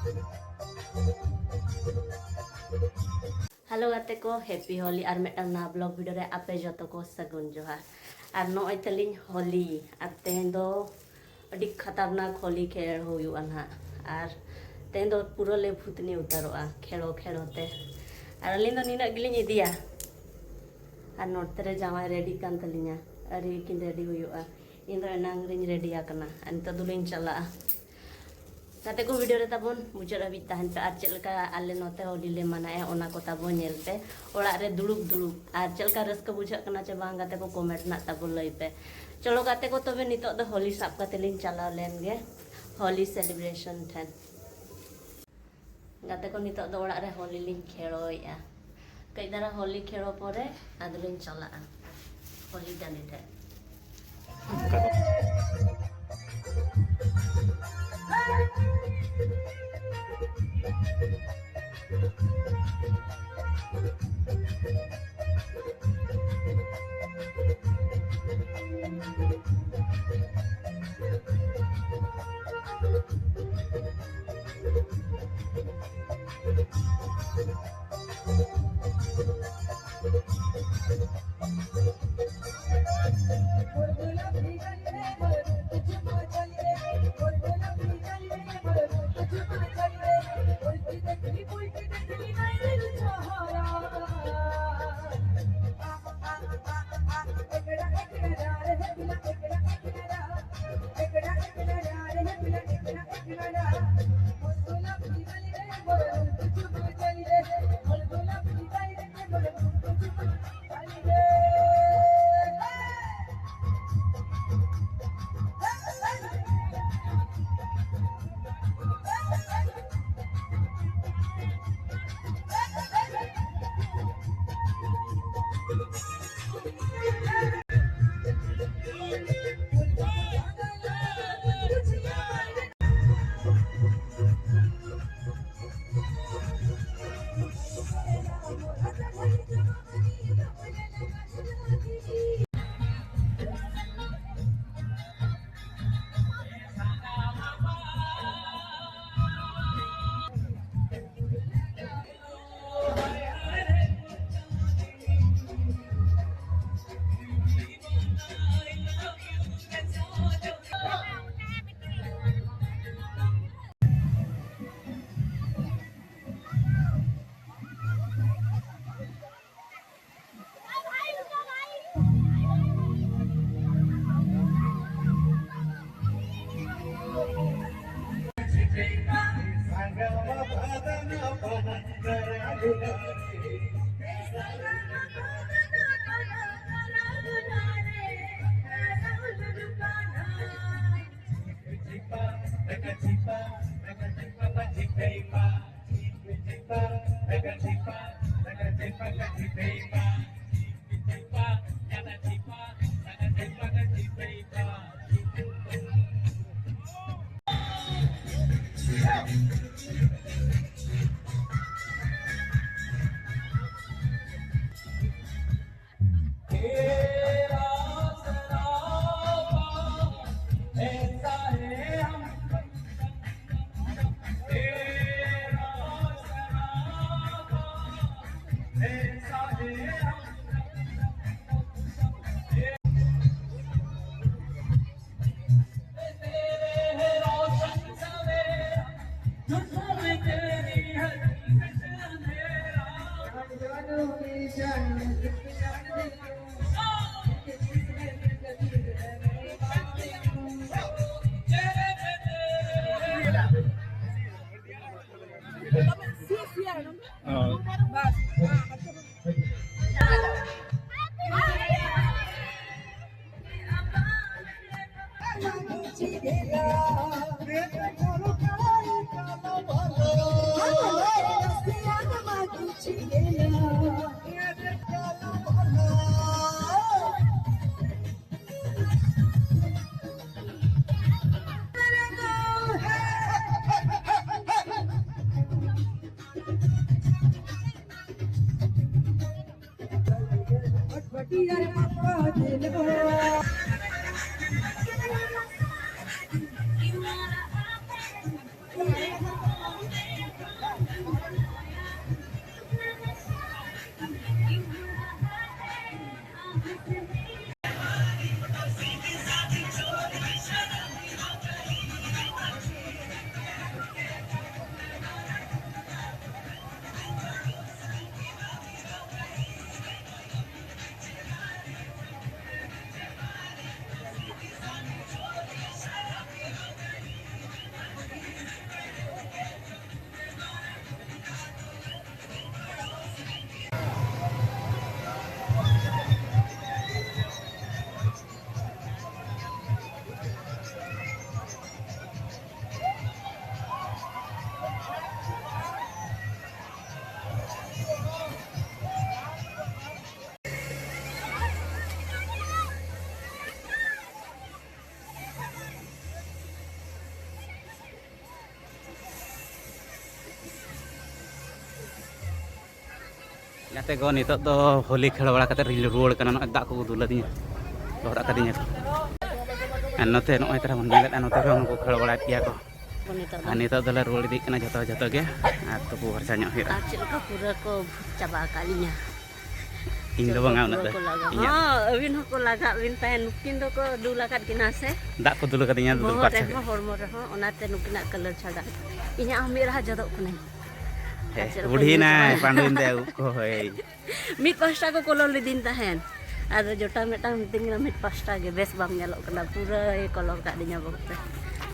hello गाते को happy Holi और मेटन ना ब्लॉग वीडियो रे आपे जतो को सगुन जोहार और नोय तलिंग होली और तेन दो अडी खतरनाक होली खेल होयुआ ना और तेन दो पूरा ले भूतनी उतरोआ खेलो खेलोते और अलिंग दो निना गिलिंग इदिया और नोटते रे जामाय रेडी कान तलिंगा अरी किन रेडी हुयुआ इन दो एनांग रिंग रेडी आकना अन तो दुलिंग चला गाते को वीडियो रे ताबोन मुचाद हाबी ताहन पे आर चलका आले नोते होली ले मनाया ओना को ताबोन नेलते ओड़ा रे दुड़ुब दुड़ुब आर चलका रस्का बुझा कना चे बांग गाते को कमेंट ना ताबो लई पे चलो गाते को तबे नितो दो होली साब काते लिंग चला लेन गे होली सेलिब्रेशन ठन गाते को नितो दो ओड़ा रे होली लिंग खेलोया कई दारा होली खेलो परे आदलिंग चला होली डाली ठे Gaté ko nito do holi khel bara kate ruwar kana no dak ko dul adinya lorak kadinya ko an note no tara mon nelet an note ko no khel bara kia ko an nito do la ruwar dik kana joto ge ar tu harsa nyok hira Acil ka pura ko coba kalinya ing do bang na ha win ko laga win pen nukin do ko dulakat kinase dak ko dul kadinya dul mo parsa re hormo re onate nukina color chada inya amir ha jodok kunai budhi na panduin de ko hei mid pasta ko kolor lidin tahen ar jota metang ting na mid pasta ge bes bam nyalok kana pura e kolor ka dinya bokte